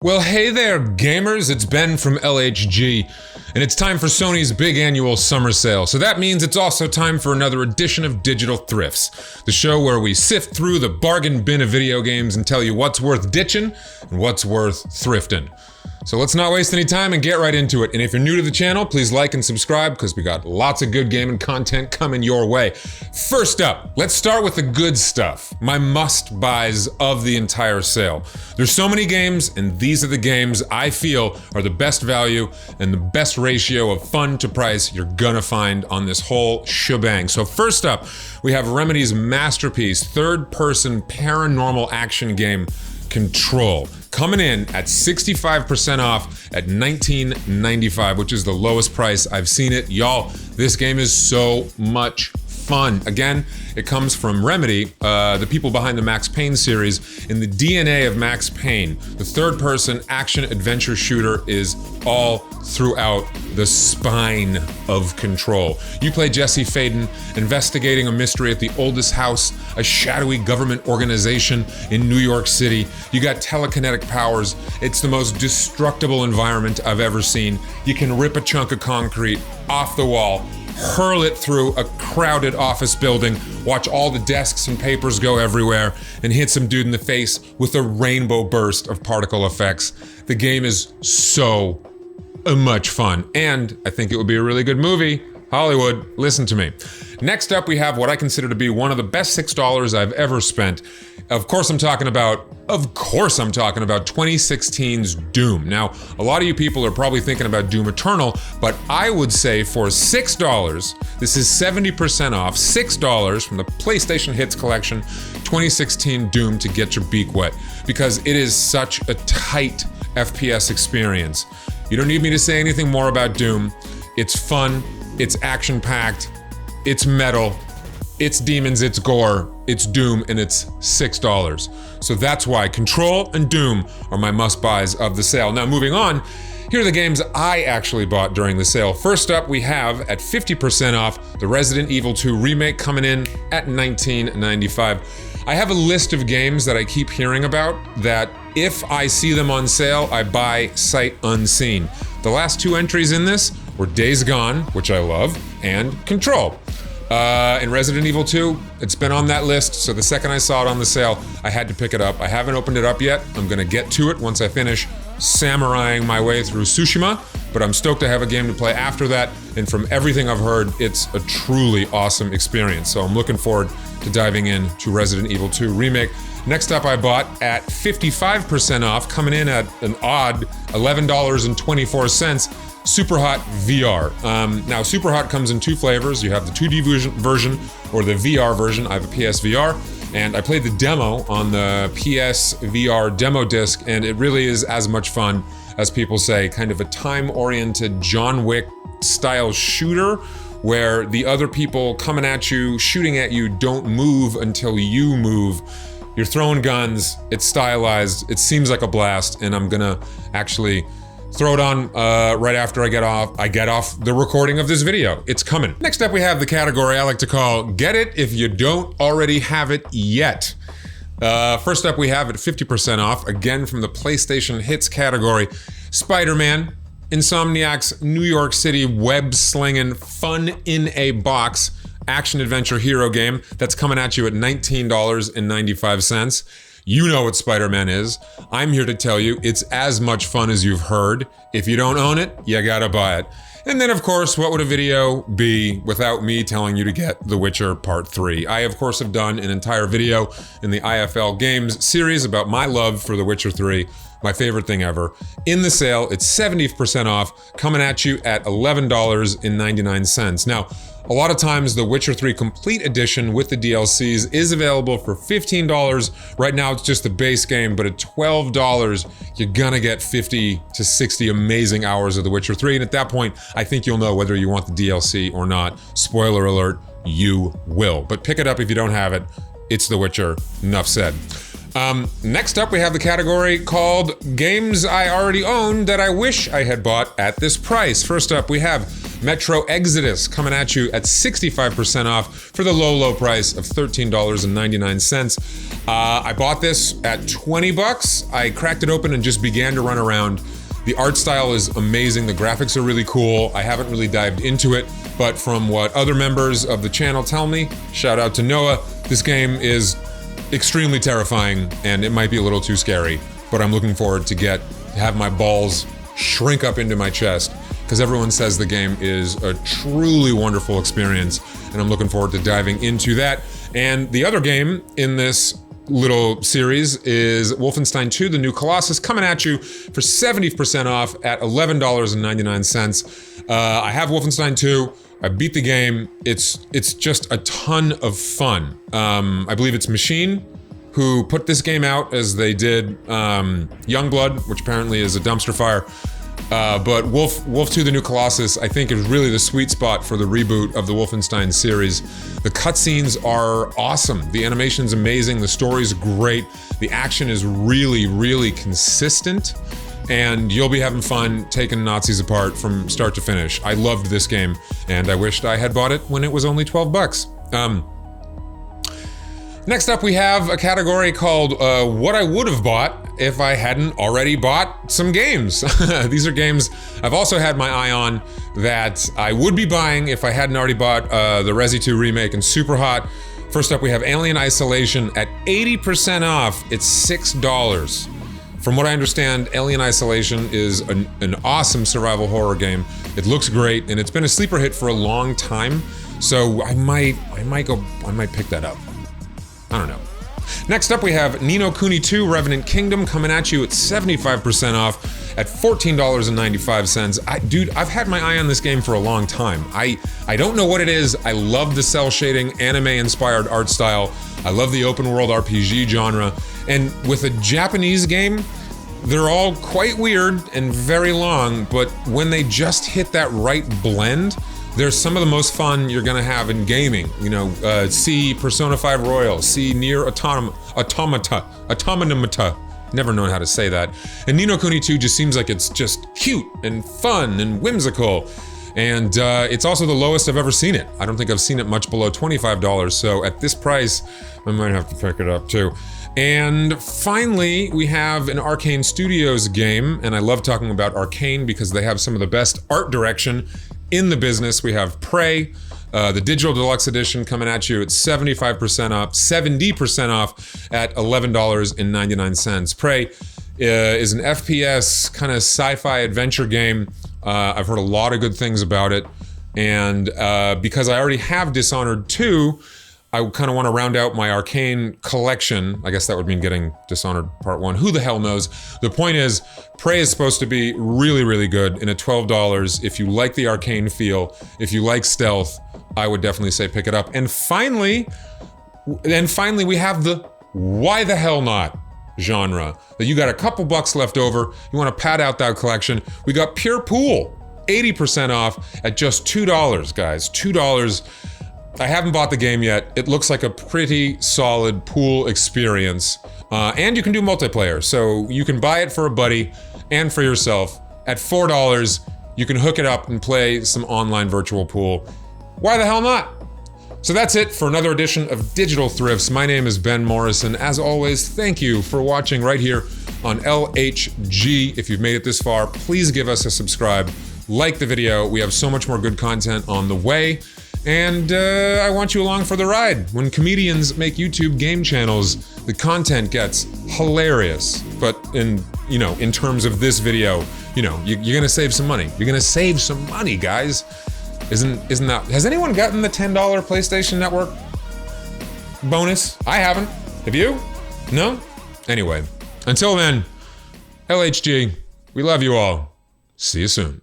Well, hey there, gamers. It's Ben from LHG, and it's time for Sony's big annual summer sale. So that means it's also time for another edition of Digital Thrifts, the show where we sift through the bargain bin of video games and tell you what's worth ditching and what's worth thrifting. So let's not waste any time and get right into it. And if you're new to the channel, please like and subscribe because we got lots of good gaming content coming your way. First up, let's start with the good stuff, my must-buys of the entire sale. There's so many games, and these are the games I feel are the best value and the best ratio of fun to price you're gonna find on this whole shebang. So first up, we have Remedy's masterpiece, third-person paranormal action game, Control, coming in at 65% off at $19.95, which is the lowest price I've seen it. Y'all, this game is so much fun. Again, it comes from Remedy, the people behind the Max Payne series. In the DNA of Max Payne, the third-person action-adventure shooter is all throughout the spine of Control. You play Jesse Faden, investigating a mystery at the oldest house, a shadowy government organization in New York City. You got telekinetic powers. It's the most destructible environment I've ever seen. You can rip a chunk of concrete off the wall, hurl it through a crowded office building, watch all the desks and papers go everywhere, and hit some dude in the face with a rainbow burst of particle effects. The game is so much fun, and I think it would be a really good movie. Hollywood, listen to me. Next up, we have what I consider to be one of the best $6 I've ever spent. Of course I'm talking about 2016's Doom. Now, a lot of you people are probably thinking about Doom Eternal, but I would say for $6, this is 70% off, $6 from the PlayStation Hits Collection, 2016 Doom to get your beak wet, because it is such a tight FPS experience. You don't need me to say anything more about Doom. It's fun, it's action-packed, it's metal, it's demons, it's gore, it's Doom, and it's $6. So that's why Control and Doom are my must-buys of the sale. Now moving on, here are the games I actually bought during the sale. First up, we have at 50% off the Resident Evil 2 remake coming in at $19.95. I have a list of games that I keep hearing about that if I see them on sale, I buy sight unseen. The last two entries in this were Days Gone, which I love, and Control. And Resident Evil 2, it's been on that list, so the second I saw it on the sale, I had to pick it up. I haven't opened it up yet. I'm gonna get to it once I finish samuraiing my way through Tsushima, but I'm stoked to have a game to play after that, and from everything I've heard, it's a truly awesome experience. So I'm looking forward to diving in to Resident Evil 2 Remake. Next up, I bought at 55% off, coming in at an odd $11.24, Superhot VR. Now, Superhot comes in two flavors. You have the 2D version or the VR version. I have a PSVR, and I played the demo on the PSVR demo disc, and it really is as much fun as people say, kind of a time-oriented John Wick style shooter, where the other people coming at you, shooting at you, don't move until you move. You're throwing guns, it's stylized, it seems like a blast, and I'm gonna actually throw it on right after I get off the recording of this video. It's coming. Next up, we have the category I like to call Get It If You Don't Already Have It Yet. First up, we have at 50% off, again from the PlayStation Hits category, Spider-Man, Insomniac's New York City web-slinging fun-in-a-box action-adventure hero game that's coming at you at $19.95. You know what Spider-Man is. I'm here to tell you it's as much fun as you've heard. If you don't own it, you gotta buy it. And then, of course, what would a video be without me telling you to get The Witcher Part 3? I, of course, have done an entire video in the IFL Games series about my love for The Witcher 3. My favorite thing ever. In the sale, it's 70% off, coming at you at $11.99. Now, a lot of times the Witcher 3 Complete Edition with the DLCs is available for $15. Right now it's just the base game, but at $12, you're gonna get 50 to 60 amazing hours of The Witcher 3, and at that point, I think you'll know whether you want the DLC or not. Spoiler alert, you will. But pick it up if you don't have it. It's The Witcher, enough said. Next up, we have the category called Games I Already Own That I Wish I Had Bought at This Price. First up, we have Metro Exodus coming at you at 65% off for the low price of $13.99. I bought this at $20. I cracked it open and just began to run around. The art style is amazing. The graphics are really cool. I haven't really dived into it, but from what other members of the channel tell me, shout out to Noah, this game is extremely terrifying and it might be a little too scary, but I'm looking forward to have my balls shrink up into my chest because everyone says the game is a truly wonderful experience and I'm looking forward to diving into that. And the other game in this little series is Wolfenstein 2, the New Colossus, coming at you for 70% off at $11.99. I have Wolfenstein 2. I beat the game. It's just a ton of fun. I believe it's Machine who put this game out as they did Youngblood, which apparently is a dumpster fire. But Wolf 2, the New Colossus, I think is really the sweet spot for the reboot of the Wolfenstein series. The cutscenes are awesome. The animation's amazing. The story's great. The action is really, really consistent. And you'll be having fun taking Nazis apart from start to finish. I loved this game, and I wished I had bought it when it was only $12. Next up, we have a category called What I Would Have Bought If I Hadn't Already Bought Some Games. These are games I've also had my eye on that I would be buying if I hadn't already bought the Resi 2 remake and Super Hot. First up, we have Alien Isolation at 80% off. It's $6. From what I understand, Alien Isolation is an awesome survival horror game. It looks great, and it's been a sleeper hit for a long time. So I might pick that up. I don't know. Next up, we have Ni no Kuni 2 Revenant Kingdom coming at you at 75% off at $14.95. Dude, I've had my eye on this game for a long time. I don't know what it is. I love the cell shading, anime-inspired art style. I love the open world RPG genre. And with a Japanese game, they're all quite weird and very long, but when they just hit that right blend, they're some of the most fun you're gonna have in gaming. You know, see Persona 5 Royal, see Nier Automata, never known how to say that. And Ni no Kuni 2 just seems like it's just cute and fun and whimsical. And it's also the lowest I've ever seen it. I don't think I've seen it much below $25, so at this price, I might have to pick it up too. And finally, we have an Arcane Studios game, and I love talking about Arcane because they have some of the best art direction in the business. We have Prey, the Digital Deluxe Edition coming at you at 70% off at $11.99. Prey is an FPS kind of sci-fi adventure game. I've heard a lot of good things about it, and because I already have Dishonored 2, I kind of want to round out my Arcane collection. I guess that would mean getting Dishonored Part 1. Who the hell knows? The point is, Prey is supposed to be really, really good, and at $12, if you like the Arcane feel, if you like stealth, I would definitely say pick it up. And finally, we have the why the hell not genre. That you got a couple bucks left over, you want to pad out that collection. We got Pure Pool, 80% off at just $2, guys. $2. I haven't bought the game yet. It looks like a pretty solid pool experience. And you can do multiplayer, so you can buy it for a buddy and for yourself. At $4, you can hook it up and play some online virtual pool. Why the hell not? So that's it for another edition of Digital Thrifts. My name is Ben Morrison. As always, thank you for watching right here on LHG. If you've made it this far, please give us a subscribe. Like the video. We have so much more good content on the way. And I want you along for the ride. When comedians make YouTube game channels, the content gets hilarious. But in terms of this video, you're gonna save some money. You're gonna save some money, guys. Isn't that? Has anyone gotten the $10 PlayStation Network bonus? I haven't. Have you? No? Anyway, until then, LHG, we love you all. See you soon.